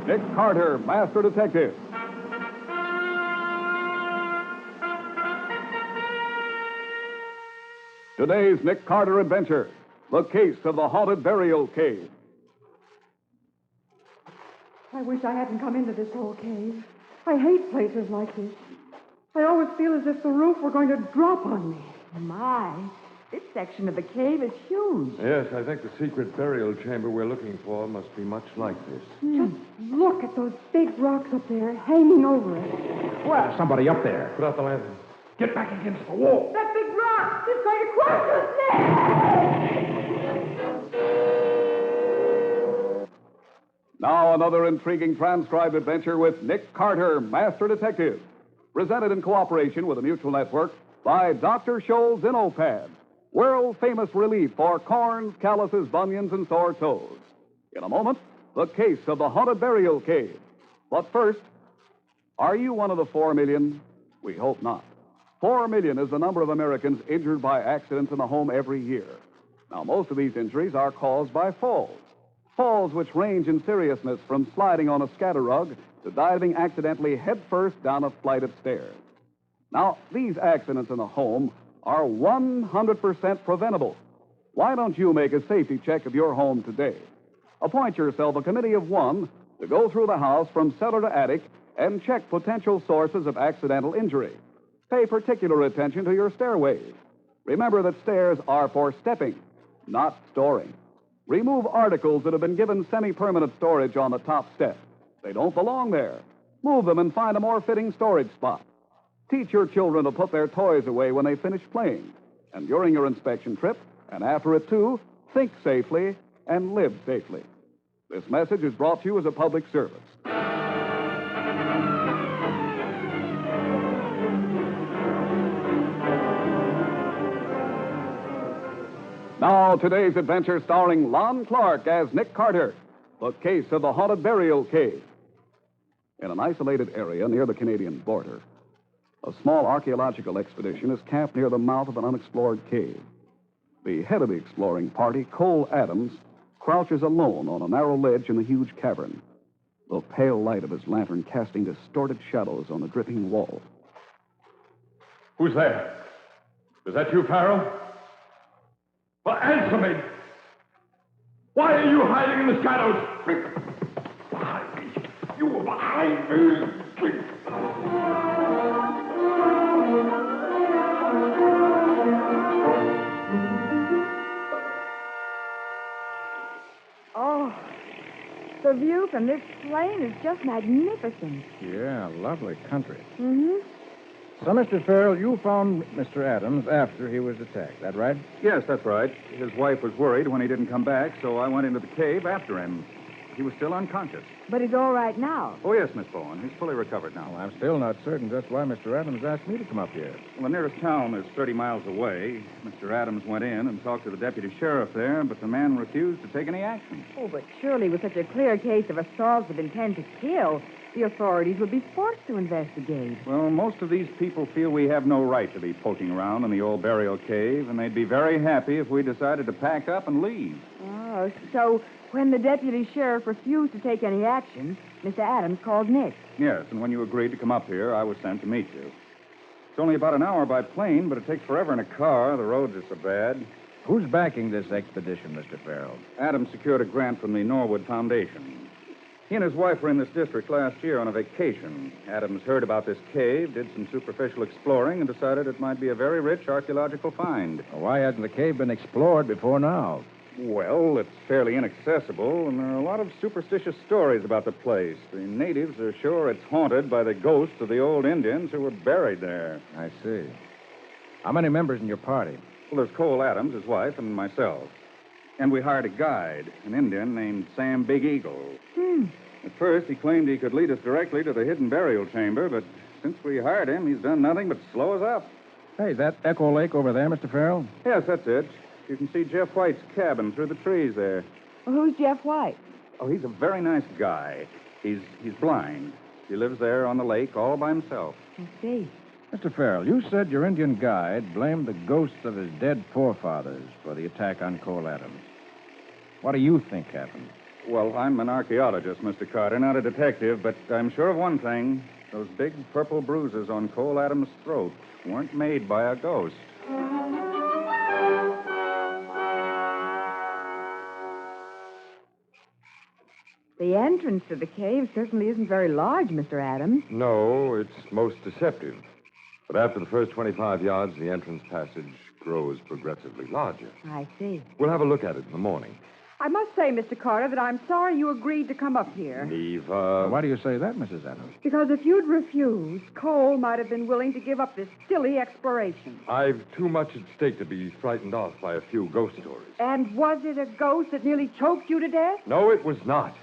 Nick Carter, Master Detective. Today's Nick Carter adventure, the case of the haunted burial cave. I wish I hadn't come into this old cave. I hate places like this. I always feel as if the roof were going to drop on me. My, this section of the cave is huge. Yes, I think the secret burial chamber we're looking for must be much like this. Just look at those big rocks up there hanging over us. Well, there's somebody up there. Put out the lantern. Get back against the wall. That big rock is going to crush us next! Now another intriguing transcribed adventure with Nick Carter, Master Detective. Presented in cooperation with the Mutual Network by Dr. Scholl's InnoPad, world-famous relief for corns, calluses, bunions, and sore toes. In a moment, the case of the haunted burial cave. But first, are you one of the 4 million? We hope not. 4 million is the number of Americans injured by accidents in the home every year. Now, most of these injuries are caused by falls. Falls which range in seriousness from sliding on a scatter rug to diving accidentally headfirst down a flight of stairs. Now, these accidents in the home are 100% preventable. Why don't you make a safety check of your home today? Appoint yourself a committee of one to go through the house from cellar to attic and check potential sources of accidental injury. Pay particular attention to your stairways. Remember that stairs are for stepping, not storing. Remove articles that have been given semi-permanent storage on the top step. They don't belong there. Move them and find a more fitting storage spot. Teach your children to put their toys away when they finish playing. And during your inspection trip, and after it too, think safely and live safely. This message is brought to you as a public service. Now, today's adventure starring Lon Clark as Nick Carter, the case of the haunted burial cave. In an isolated area near the Canadian border, a small archaeological expedition is camped near the mouth of an unexplored cave. The head of the exploring party, Cole Adams, crouches alone on a narrow ledge in the huge cavern, the pale light of his lantern casting distorted shadows on the dripping wall. Who's there? Is that you, Farrell? Well, answer me. Why are you hiding in the shadows? Behind me. You were behind me. Oh, the view from this plane is just magnificent. Yeah, lovely country. Mm-hmm. So, Mr. Farrell, you found Mr. Adams after he was attacked, that right? Yes, that's right. His wife was worried when he didn't come back, so I went into the cave after him. He was still unconscious. But he's all right now. Oh, yes, Miss Bowen. He's fully recovered now. Well, I'm still not certain just why Mr. Adams asked me to come up here. Well, the nearest town is 30 miles away. Mr. Adams went in and talked to the deputy sheriff there, but the man refused to take any action. Oh, but surely with such a clear case of assault with intent to kill, the authorities would be forced to investigate. Well, most of these people feel we have no right to be poking around in the old burial cave, and they'd be very happy if we decided to pack up and leave. Oh, so when the deputy sheriff refused to take any action, Mr. Adams called Nick. Yes, and when you agreed to come up here, I was sent to meet you. It's only about an hour by plane, but it takes forever in a car. The roads are so bad. Who's backing this expedition, Mr. Farrell? Adams secured a grant from the Norwood Foundation. He and his wife were in this district last year on a vacation. Adams heard about this cave, did some superficial exploring, and decided it might be a very rich archaeological find. Well, why hasn't the cave been explored before now? Well, it's fairly inaccessible, and there are a lot of superstitious stories about the place. The natives are sure it's haunted by the ghosts of the old Indians who were buried there. I see. How many members in your party? Well, there's Cole Adams, his wife, and myself. And we hired a guide, an Indian named Sam Big Eagle. At first, he claimed he could lead us directly to the hidden burial chamber, but since we hired him, he's done nothing but slow us up. Hey, is that Echo Lake over there, Mr. Farrell? Yes, that's it. You can see Jeff White's cabin through the trees there. Well, who's Jeff White? Oh, he's a very nice guy. He's blind. He lives there on the lake all by himself. I see. Mr. Farrell, you said your Indian guide blamed the ghosts of his dead forefathers for the attack on Cole Adams. What do you think happened? Well, I'm an archaeologist, Mr. Carter, not a detective, but I'm sure of one thing. Those big purple bruises on Cole Adams' throat weren't made by a ghost. The entrance to the cave certainly isn't very large, Mr. Adams. No, it's most deceptive. But after the first 25 yards, the entrance passage grows progressively larger. I see. We'll have a look at it in the morning. I must say, Mr. Carter, that I'm sorry you agreed to come up here. Eva. Why do you say that, Mrs. Adams? Because if you'd refused, Cole might have been willing to give up this silly exploration. I've too much at stake to be frightened off by a few ghost stories. And was it a ghost that nearly choked you to death? No, it was not.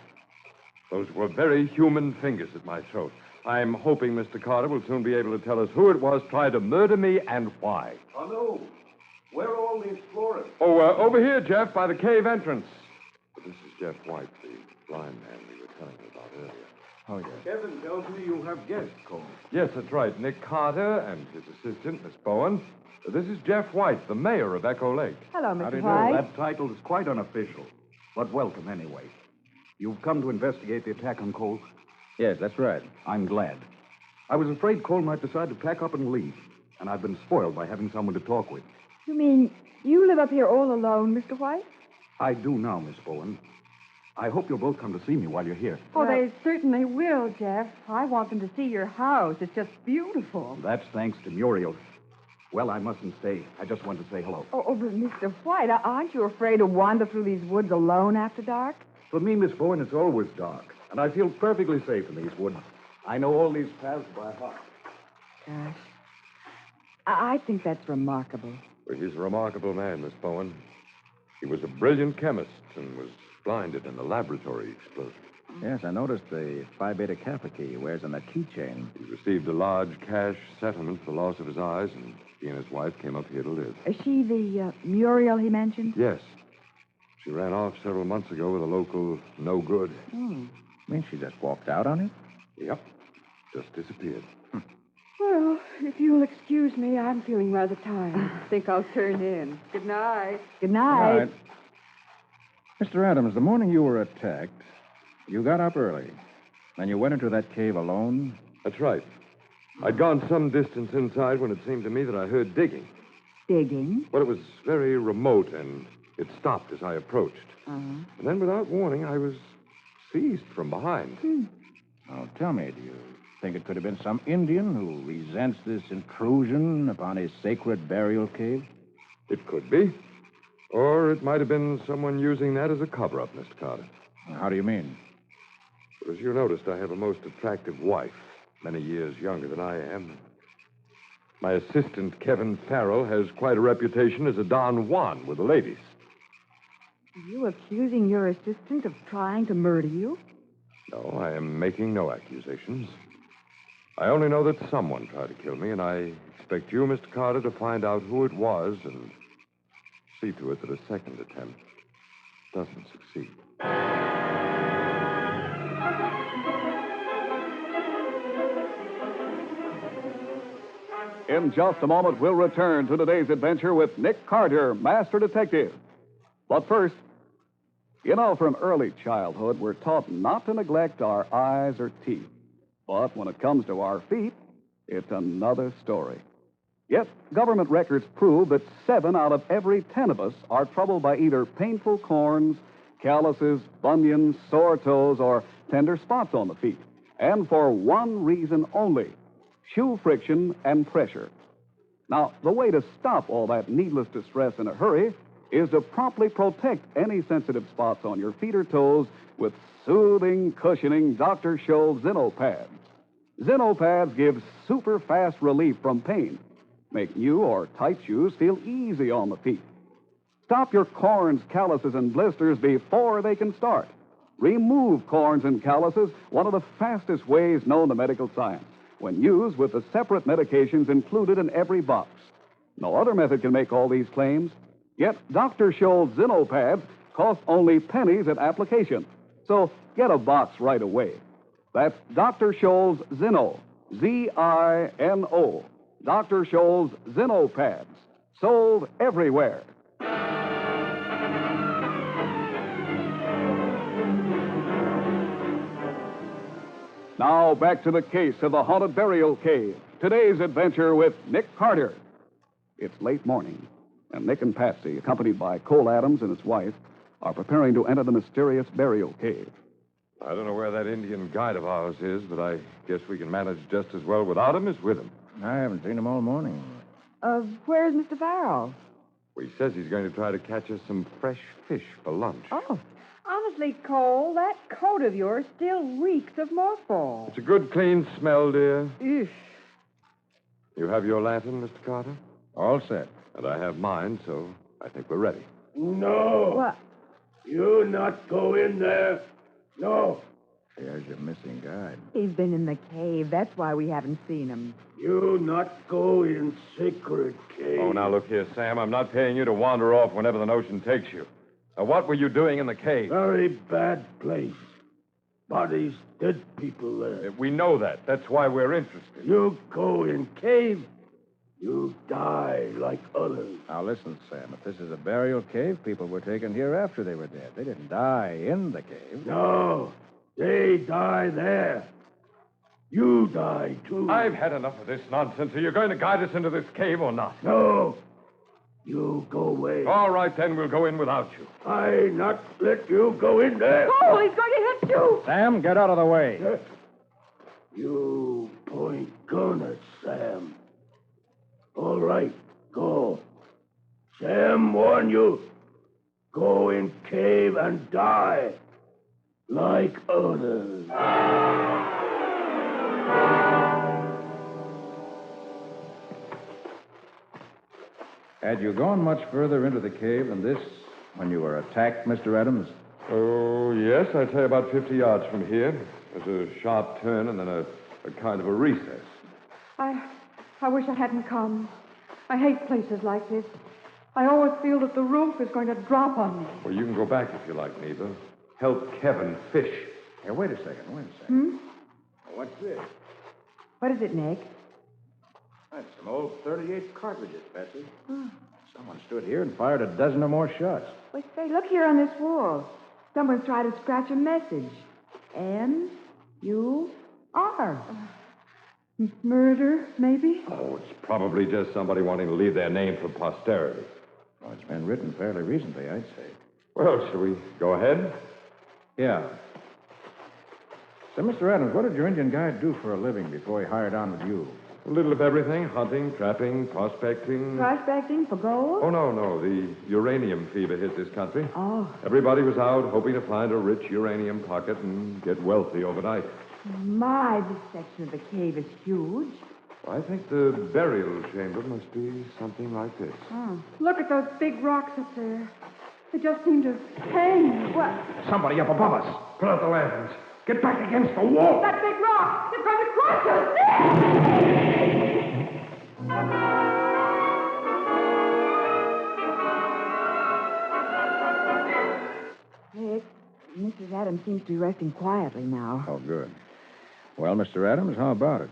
Those were very human fingers at my throat. I'm hoping Mr. Carter will soon be able to tell us who it was tried to murder me and why. Oh, no. Where are all the explorers? Oh, over here, Jeff, by the cave entrance. This is Jeff White, the blind man we were telling you about earlier. Oh, yes. Kevin tells me you have guests, Cole. Yes, that's right. Nick Carter and his assistant, Miss Bowen. This is Jeff White, the mayor of Echo Lake. Hello, How do Mr. you do? White. That title is quite unofficial, but welcome anyway. You've come to investigate the attack on Cole? Yes, that's right. I'm glad. I was afraid Cole might decide to pack up and leave, and I've been spoiled by having someone to talk with. You mean you live up here all alone, Mr. White? I do now, Miss Bowen. I hope you'll both come to see me while you're here. Oh, they certainly will, Jeff. I want them to see your house. It's just beautiful. That's thanks to Muriel. Well, I mustn't stay. I just wanted to say hello. Oh, but Mr. White, aren't you afraid to wander through these woods alone after dark? For me, Miss Bowen, it's always dark, and I feel perfectly safe in these woods. I know all these paths by heart. Gosh. I think that's remarkable. Well, he's a remarkable man, Miss Bowen. He was a brilliant chemist and was blinded in a laboratory explosion. Yes, I noticed the Phi Beta Kappa key he wears on that keychain. He received a large cash settlement for the loss of his eyes, and he and his wife came up here to live. Is she the Muriel he mentioned? Yes. She ran off several months ago with a local no good. Oh. I mean, she just walked out on it? Yep. Just disappeared. Well, if you'll excuse me, I'm feeling rather tired. Think I'll turn in. Good night. Good night. All right. Mr. Adams, the morning you were attacked, you got up early. Then you went into that cave alone? That's right. I'd gone some distance inside when it seemed to me that I heard digging. Digging? Well, it was very remote, and it stopped as I approached. Uh-huh. And then, without warning, I was seized from behind. Now, tell me, do you think it could have been some Indian who resents this intrusion upon his sacred burial cave? It could be. Or it might have been someone using that as a cover-up, Mr. Carter. How do you mean? But as you noticed, I have a most attractive wife, many years younger than I am. My assistant, Kevin Farrell, has quite a reputation as a Don Juan with the ladies. Are you accusing your assistant of trying to murder you? No, I am making no accusations. I only know that someone tried to kill me, and I expect you, Mr. Carter, to find out who it was and see to it that a second attempt doesn't succeed. In just a moment, we'll return to today's adventure with Nick Carter, Master Detective. But first, you know, from early childhood, we're taught not to neglect our eyes or teeth. But when it comes to our feet, it's another story. Yet, government records prove that 7 out of every 10 of us are troubled by either painful corns, calluses, bunions, sore toes, or tender spots on the feet. And for one reason only: shoe friction and pressure. Now, the way to stop all that needless distress in a hurry is to promptly protect any sensitive spots on your feet or toes with soothing, cushioning Dr. Scholl's Zeno pads. Zeno pads give super fast relief from pain, make new or tight shoes feel easy on the feet. Stop your corns, calluses, and blisters before they can start. Remove corns and calluses, one of the fastest ways known to medical science, when used with the separate medications included in every box. No other method can make all these claims. Yet Dr. Scholl's Zeno pads cost only pennies at application. So get a box right away. That's Dr. Scholl's Zeno, Z-I-N-O. Dr. Scholl's Zeno pads. Sold everywhere. Now back to the case of the haunted burial cave. Today's adventure with Nick Carter. It's late morning, and Nick and Patsy, accompanied by Cole Adams and his wife, are preparing to enter the mysterious burial cave. I don't know where that Indian guide of ours is, but I guess we can manage just as well without him as with him. I haven't seen him all morning. Where's Mr. Farrell? Well, he says he's going to try to catch us some fresh fish for lunch. Oh. Honestly, Cole, that coat of yours still reeks of mothballs. It's a good, clean smell, dear. Eesh. You have your lantern, Mr. Carter? All set. And I have mine, so I think we're ready. No. What? You not go in there. No. There's your missing guide. He's been in the cave. That's why we haven't seen him. You not go in secret cave. Oh, now look here, Sam. I'm not paying you to wander off whenever the notion takes you. Now, what were you doing in the cave? Very bad place. Bodies, dead people there. We know that. That's why we're interested. You go in cave, you die like others. Now, listen, Sam. If this is a burial cave, people were taken here after they were dead. They didn't die in the cave. No, they die there. You die, too. I've had enough of this nonsense. Are you going to guide us into this cave or not? No. You go away. All right, then. We'll go in without you. I not let you go in there. Oh, he's going to hit you! Sam, get out of the way. You point gun at Sam. All right, go. Sam warn you. Go in cave and die. Like others. Had you gone much further into the cave than this when you were attacked, Mr. Adams? Oh, yes. I'd say about 50 yards from here. There's a sharp turn and then a kind of a recess. I wish I hadn't come. I hate places like this. I always feel that the roof is going to drop on me. Well, you can go back if you like, Neva. Help Kevin fish. Here, wait a second. What's this? What is it, Nick? That's some old 38 cartridges, Patsy. Someone stood here and fired a dozen or more shots. Well, say, look here on this wall. Someone's tried to scratch a message. M-U-R. Murder, maybe? Oh, it's probably just somebody wanting to leave their name for posterity. Well, it's been written fairly recently, I'd say. Well, shall we go ahead? Yeah. So, Mr. Adams, what did your Indian guide do for a living before he hired on with you? A little of everything. Hunting, trapping, prospecting. Prospecting for gold? Oh, no. The uranium fever hit this country. Oh. Everybody was out hoping to find a rich uranium pocket and get wealthy overnight. My, this section of the cave is huge. I think the burial chamber must be something like this. Oh. Look at those big rocks up there. They just seem to hang. What? Somebody up above us. Put out the lanterns. Get back against the wall. That big rock! It's going to crush us! Nick, Mrs. Adams seems to be resting quietly now. Oh, good. Well, Mr. Adams, how about it?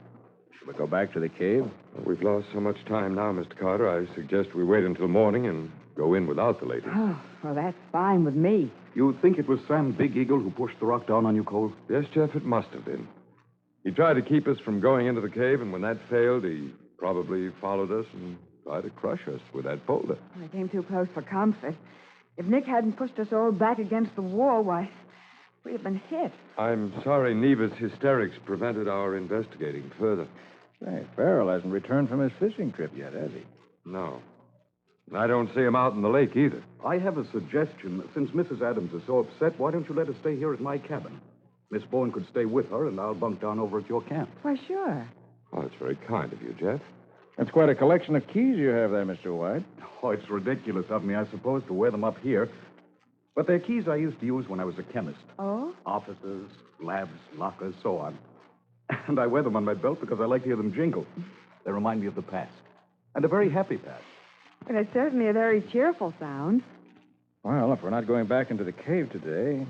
Should we go back to the cave? We've lost so much time now, Mr. Carter. I suggest we wait until morning and go in without the lady. Oh, well, that's fine with me. You think it was Sam Big Eagle who pushed the rock down on you, Cole? Yes, Jeff, it must have been. He tried to keep us from going into the cave, and when that failed, he probably followed us and tried to crush us with that boulder. I came too close for comfort. If Nick hadn't pushed us all back against the wall, why, we'd have been hit. I'm sorry Neva's hysterics prevented our investigating further. Say, Farrell hasn't returned from his fishing trip yet, has he? No. And I don't see him out in the lake either. I have a suggestion. Since Mrs. Adams is so upset, why don't you let her stay here at my cabin? Miss Bowen could stay with her, and I'll bunk down over at your camp. Why, sure. Oh, that's very kind of you, Jeff. That's quite a collection of keys you have there, Mr. White. Oh, it's ridiculous of me, I suppose, to wear them up here. But they're keys I used to use when I was a chemist. Oh? Offices, labs, lockers, so on. And I wear them on my belt because I like to hear them jingle. They remind me of the past. And a very happy past. Well, it's certainly a very cheerful sound. Well, if we're not going back into the cave today,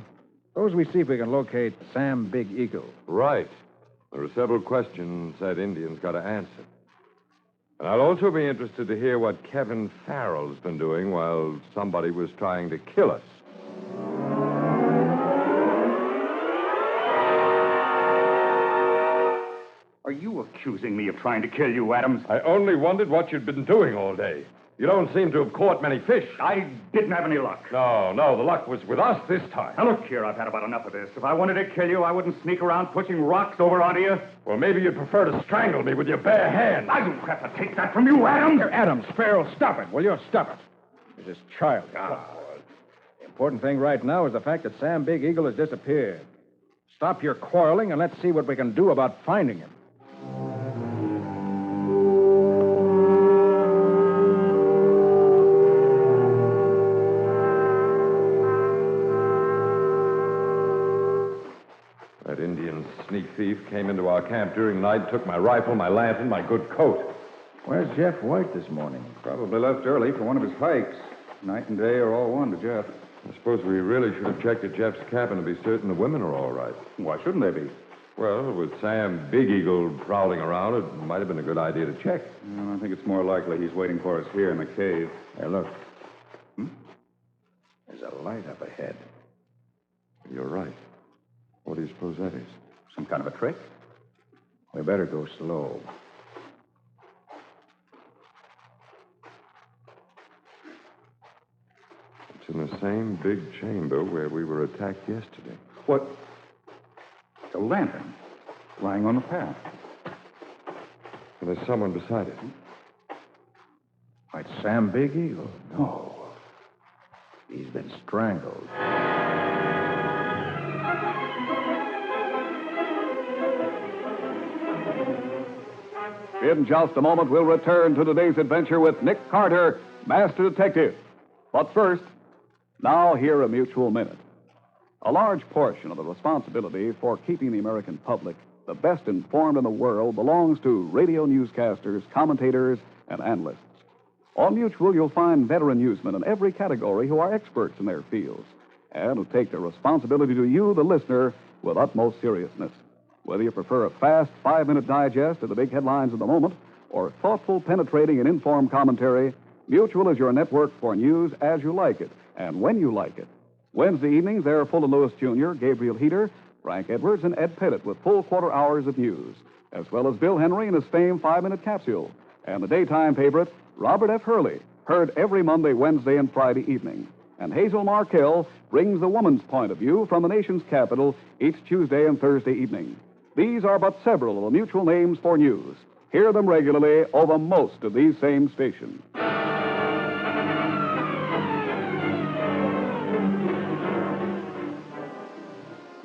suppose we see if we can locate Sam Big Eagle. Right. There are several questions that Indian's got to answer. And I'll also be interested to hear what Kevin Farrell's been doing while somebody was trying to kill us. accusing me of trying to kill you, Adams? I only wondered what you'd been doing all day. You don't seem to have caught many fish. I didn't have any luck. No, the luck was with us this time. Now, look here, I've had about enough of this. If I wanted to kill you, I wouldn't sneak around pushing rocks over onto you. Well, maybe you'd prefer to strangle me with your bare hands. I don't have to take that from you, Adams. Here, Adams, Farrell, stop it. Will you stop it? This is childish. The important thing right now is the fact that Sam Big Eagle has disappeared. Stop your quarreling and let's see what we can do about finding him. That Indian sneak thief came into our camp during the night, took my rifle, my lantern, my good coat. Where's Jeff White this morning? Probably left early for one of his hikes. Night and day are all one to Jeff. I suppose we really should have checked at Jeff's cabin to be certain the women are all right. Why shouldn't they be? Well, with Sam Big Eagle prowling around, it might have been a good idea to check. Well, I think it's more likely he's waiting for us here in the cave. Hey, look. There's a light up ahead. You're right. What do you suppose that is? Some kind of a trick? We better go slow. It's in the same big chamber where we were attacked yesterday. What? A lantern lying on the path. And there's someone beside it. Why, it's Sam Big Eagle. No. He's been strangled. In just a moment, we'll return to today's adventure with Nick Carter, Master Detective. But first, now hear a mutual minute. A large portion of the responsibility for keeping the American public the best informed in the world belongs to radio newscasters, commentators, and analysts. On Mutual, you'll find veteran newsmen in every category who are experts in their fields and who take their responsibility to you, the listener, with utmost seriousness. Whether you prefer a fast 5-minute digest of the big headlines of the moment or thoughtful, penetrating, and informed commentary, Mutual is your network for news as you like it and when you like it. Wednesday evenings, they're full of Lewis Jr., Gabriel Heater, Frank Edwards, and Ed Pettit with full quarter hours of news, as well as Bill Henry and his famed 5-minute capsule, and the daytime favorite, Robert F. Hurley, heard every Monday, Wednesday, and Friday evening. And Hazel Markell brings the woman's point of view from the nation's capital each Tuesday and Thursday evening. These are but several of the Mutual names for news. Hear them regularly over most of these same stations.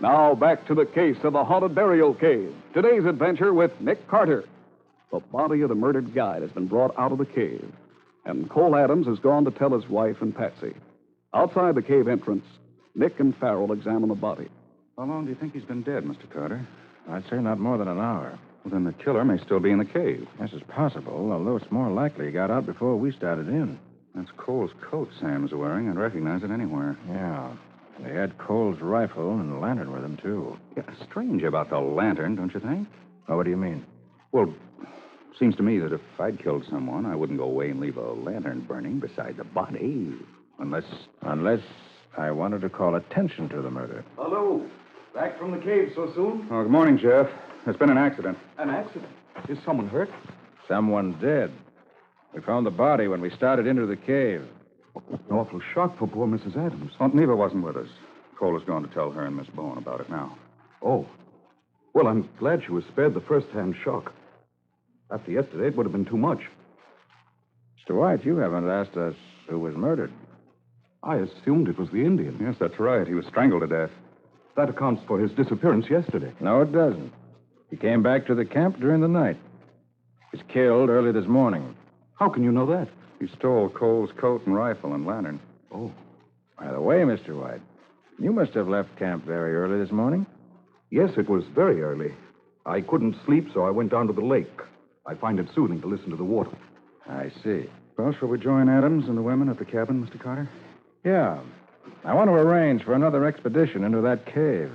Now back to the case of the haunted burial cave. Today's adventure with Nick Carter. The body of the murdered guide has been brought out of the cave, and Cole Adams has gone to tell his wife and Patsy. Outside the cave entrance, Nick and Farrell examine the body. How long do you think he's been dead, Mr. Carter? I'd say not more than an hour. Well, then the killer may still be in the cave. This is possible, although it's more likely he got out before we started in. That's Cole's coat Sam's wearing. I'd recognize it anywhere. Yeah. They had Cole's rifle and lantern with him, too. Yeah, strange about the lantern, don't you think? Oh, what do you mean? Well, seems to me that if I'd killed someone, I wouldn't go away and leave a lantern burning beside the body. Unless I wanted to call attention to the murder. Hello. Back from the cave so soon? Oh, good morning, Jeff. There's been an accident. An accident? Is someone hurt? Someone dead. We found the body when we started into the cave. An awful shock for poor Mrs. Adams. Aunt Neva wasn't with us. Cole has gone to tell her and Miss Bowen about it now. Oh. Well, I'm glad she was spared the first-hand shock. After yesterday, it would have been too much. Mr. White, you haven't asked us who was murdered. I assumed it was the Indian. Yes, that's right. He was strangled to death. That accounts for his disappearance yesterday. No, it doesn't. He came back to the camp during the night. He was killed early this morning. How can you know that? He stole Cole's coat and rifle and lantern. Oh. By the way, Mr. White, you must have left camp very early this morning. Yes, it was very early. I couldn't sleep, so I went down to the lake. I find it soothing to listen to the water. I see. Well, shall we join Adams and the women at the cabin, Mr. Carter? Yeah. I want to arrange for another expedition into that cave.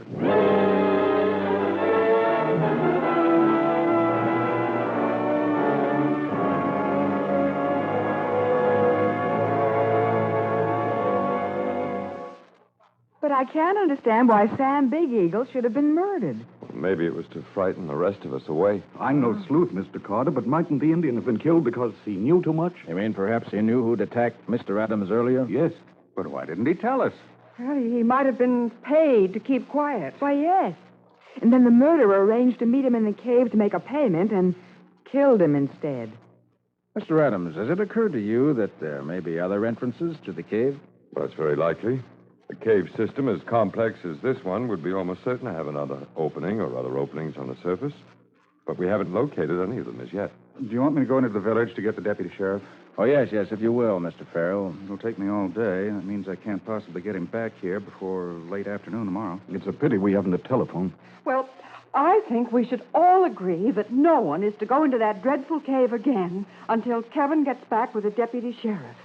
But I can't understand why Sam Big Eagle should have been murdered. Maybe it was to frighten the rest of us away. I'm no sleuth, Mr. Carter, but mightn't the Indian have been killed because he knew too much? You mean perhaps he knew who'd attacked Mr. Adams earlier? Yes. But why didn't he tell us? Well, he might have been paid to keep quiet. Why, yes. And then the murderer arranged to meet him in the cave to make a payment and killed him instead. Mr. Adams, has it occurred to you that there may be other entrances to the cave? Well, that's very likely. A cave system as complex as this one would be almost certain to have another opening or other openings on the surface. But we haven't located any of them as yet. Do you want me to go into the village to get the deputy sheriff? Oh, yes, if you will, Mr. Farrell. It'll take me all day. That means I can't possibly get him back here before late afternoon tomorrow. It's a pity we haven't a telephone. Well, I think we should all agree that no one is to go into that dreadful cave again until Kevin gets back with the deputy sheriff.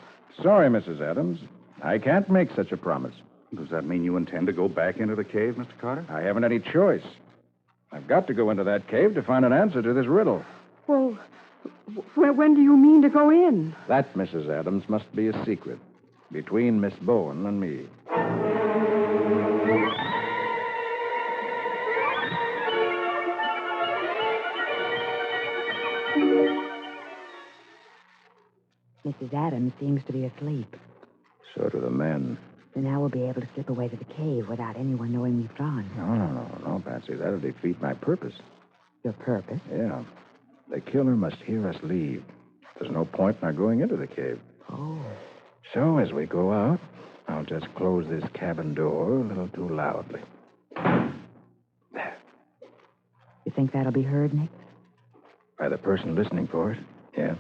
Sorry, Mrs. Adams. I can't make such a promise. Does that mean you intend to go back into the cave, Mr. Carter? I haven't any choice. I've got to go into that cave to find an answer to this riddle. Well, when do you mean to go in? That, Mrs. Adams, must be a secret between Miss Bowen and me. Mrs. Adams seems to be asleep. So do the men. So now we'll be able to slip away to the cave without anyone knowing we've gone. No, Patsy. That'll defeat my purpose. Your purpose? Yeah. The killer must hear us leave. There's no point in our going into the cave. Oh. So as we go out, I'll just close this cabin door a little too loudly. There. You think that'll be heard, Nick? By the person listening for it? Yeah.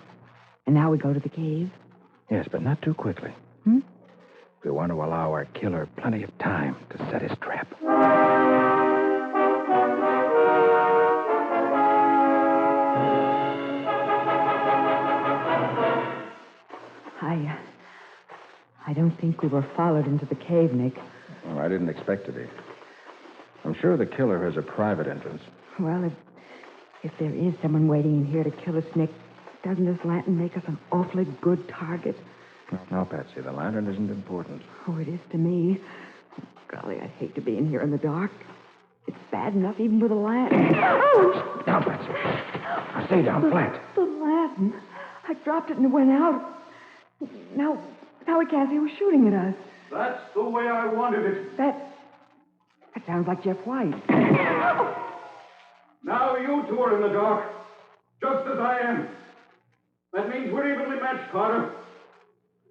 And now we go to the cave? Yes, but not too quickly. We want to allow our killer plenty of time to set his trap. I don't think we were followed into the cave, Nick. Oh, I didn't expect to be. I'm sure the killer has a private entrance. Well, if there is someone waiting in here to kill us, Nick, doesn't this lantern make us an awfully good target? No, Patsy, the lantern isn't important. Oh, it is to me. Golly, I'd hate to be in here in the dark. It's bad enough even with a lantern. Oh! Down, Patsy. Now stay down flat. The lantern. I dropped it and it went out. Now we can't see who's shooting at us. That's the way I wanted it. That sounds like Jeff White. Now you two are in the dark, just as I am. That means we're evenly matched, Carter.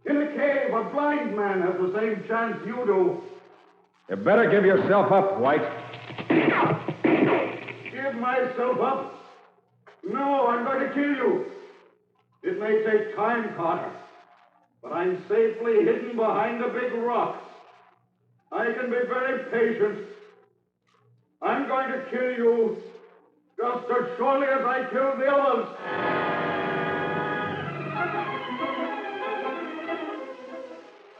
In a cave, a blind man has the same chance you do. You better give yourself up, White. Give myself up? No, I'm going to kill you. It may take time, Carter, but I'm safely hidden behind a big rock. I can be very patient. I'm going to kill you just as surely as I killed the others.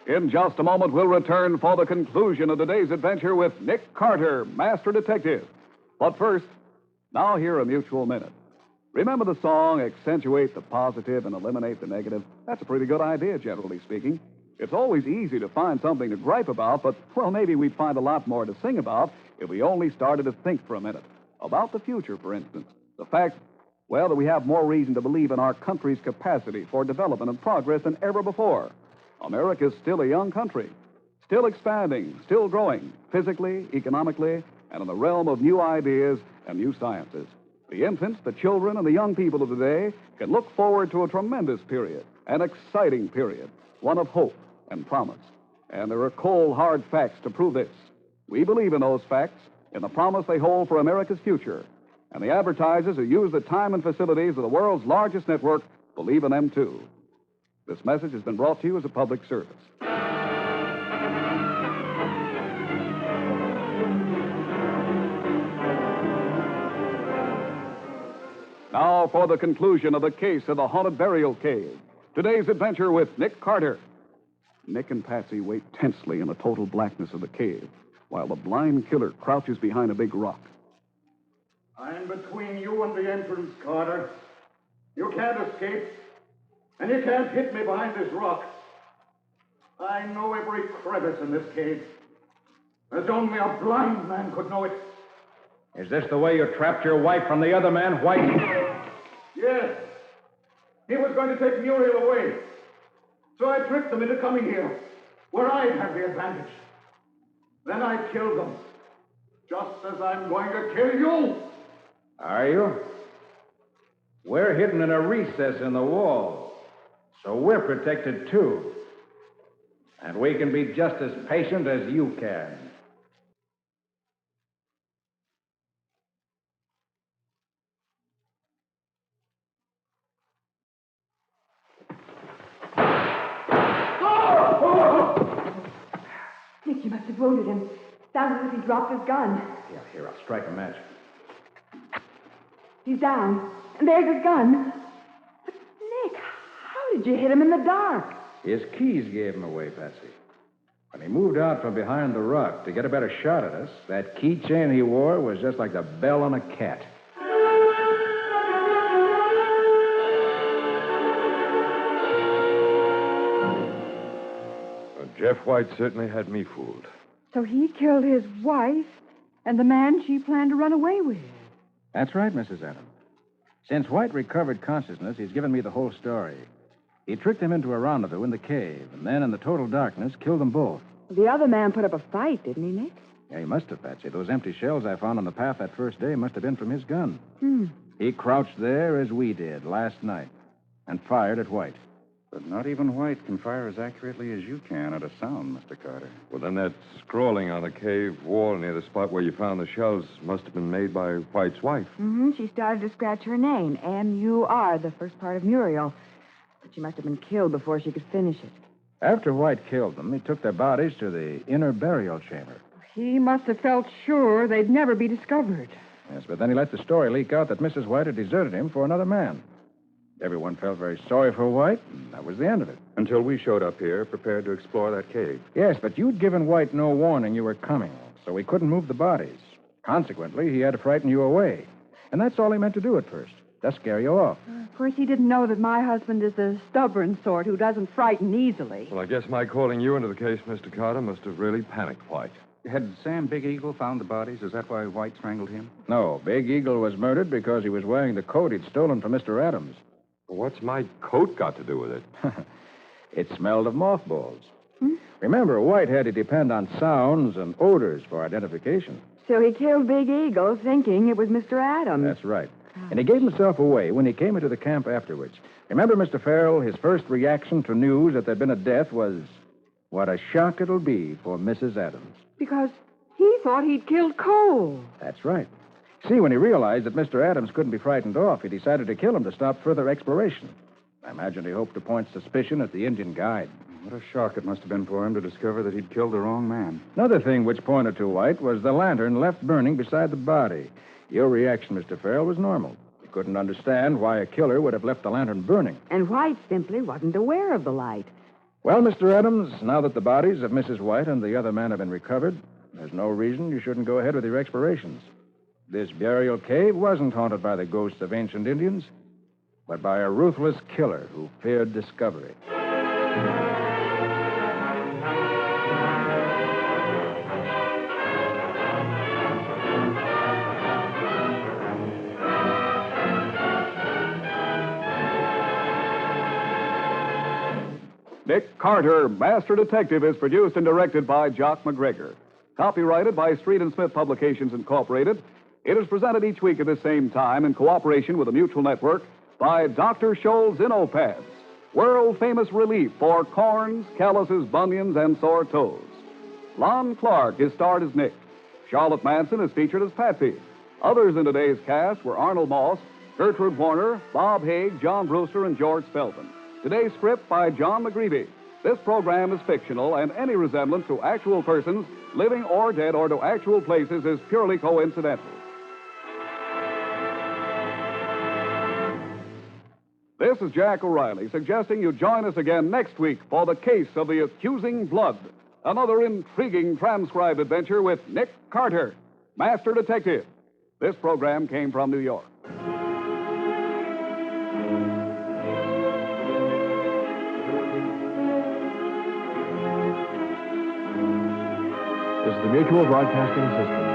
In just a moment, we'll return for the conclusion of today's adventure with Nick Carter, Master Detective. But first, now hear a mutual minute. Remember the song, Accentuate the Positive and Eliminate the Negative? That's a pretty good idea, generally speaking. It's always easy to find something to gripe about, but, well, maybe we'd find a lot more to sing about if we only started to think for a minute. About the future, for instance. The fact, well, that we have more reason to believe in our country's capacity for development and progress than ever before. America's still a young country, still expanding, still growing, physically, economically, and in the realm of new ideas and new sciences. The infants, the children, and the young people of today can look forward to a tremendous period, an exciting period, one of hope and promise. And there are cold, hard facts to prove this. We believe in those facts, in the promise they hold for America's future. And the advertisers who use the time and facilities of the world's largest network believe in them, too. This message has been brought to you as a public service. Now for the conclusion of the case of the haunted burial cave. Today's adventure with Nick Carter. Nick and Patsy wait tensely in the total blackness of the cave, while the blind killer crouches behind a big rock. I'm between you and the entrance, Carter. You can't escape, and you can't hit me behind this rock. I know every crevice in this cave, as only a blind man could know it. Is this the way you trapped your wife from the other man, White? Yes. He was going to take Muriel away. So I tricked them into coming here, where I'd have the advantage. Then I killed them, just as I'm going to kill you. Are you? We're hidden in a recess in the wall, so we're protected too. And we can be just as patient as you can. Nick, you must have wounded him. Sounds as if he dropped his gun. Here, I'll strike a match. He's down. And there's his gun. But, Nick, how did you hit him in the dark? His keys gave him away, Patsy. When he moved out from behind the rock to get a better shot at us, that keychain he wore was just like the bell on a cat. Jeff White certainly had me fooled. So he killed his wife and the man she planned to run away with. That's right, Mrs. Adams. Since White recovered consciousness, he's given me the whole story. He tricked them into a rendezvous in the cave, and then in the total darkness, killed them both. The other man put up a fight, didn't he, Nick? Yeah, he must have, Patsy. Those empty shells I found on the path that first day must have been from his gun. Hmm. He crouched there as we did last night and fired at White. But not even White can fire as accurately as you can at a sound, Mr. Carter. Well, then that scrawling on the cave wall near the spot where you found the shells must have been made by White's wife. Mm-hmm. She started to scratch her name, M-U-R, the first part of Muriel. But she must have been killed before she could finish it. After White killed them, he took their bodies to the inner burial chamber. He must have felt sure they'd never be discovered. Yes, but then he let the story leak out that Mrs. White had deserted him for another man. Everyone felt very sorry for White, and that was the end of it. Until we showed up here, prepared to explore that cave. Yes, but you'd given White no warning you were coming, so he couldn't move the bodies. Consequently, he had to frighten you away. And that's all he meant to do at first, just scare you off. Of course, he didn't know that my husband is the stubborn sort who doesn't frighten easily. Well, I guess my calling you into the case, Mr. Carter, must have really panicked White. Had Sam Big Eagle found the bodies? Is that why White strangled him? No, Big Eagle was murdered because he was wearing the coat he'd stolen from Mr. Adams. What's my coat got to do with it? It smelled of mothballs. Remember, White had to depend on sounds and odors for identification. So he killed Big Eagle thinking it was Mr. Adams. That's right. And he gave himself away when he came into the camp afterwards. Remember, Mr. Farrell, his first reaction to news that there'd been a death was, what a shock it'll be for Mrs. Adams. Because he thought he'd killed Cole. That's right. See, when he realized that Mr. Adams couldn't be frightened off, he decided to kill him to stop further exploration. I imagine he hoped to point suspicion at the Indian guide. What a shock it must have been for him to discover that he'd killed the wrong man. Another thing which pointed to White was the lantern left burning beside the body. Your reaction, Mr. Farrell, was normal. You couldn't understand why a killer would have left the lantern burning. And White simply wasn't aware of the light. Well, Mr. Adams, now that the bodies of Mrs. White and the other man have been recovered, there's no reason you shouldn't go ahead with your explorations. This burial cave wasn't haunted by the ghosts of ancient Indians, but by a ruthless killer who feared discovery. Nick Carter, Master Detective, is produced and directed by Jock McGregor. Copyrighted by Street and Smith Publications, Incorporated. It is presented each week at the same time in cooperation with the Mutual Network by Dr. Scholl's Innopads, world-famous relief for corns, calluses, bunions, and sore toes. Lon Clark is starred as Nick. Charlotte Manson is featured as Patsy. Others in today's cast were Arnold Moss, Gertrude Warner, Bob Haig, John Brewster, and George Spelman. Today's script by John McGreevy. This program is fictional, and any resemblance to actual persons, living or dead, or to actual places is purely coincidental. This is Jack O'Reilly suggesting you join us again next week for the case of the accusing blood. Another intriguing transcribed adventure with Nick Carter, Master Detective. This program came from New York. This is the Mutual Broadcasting System.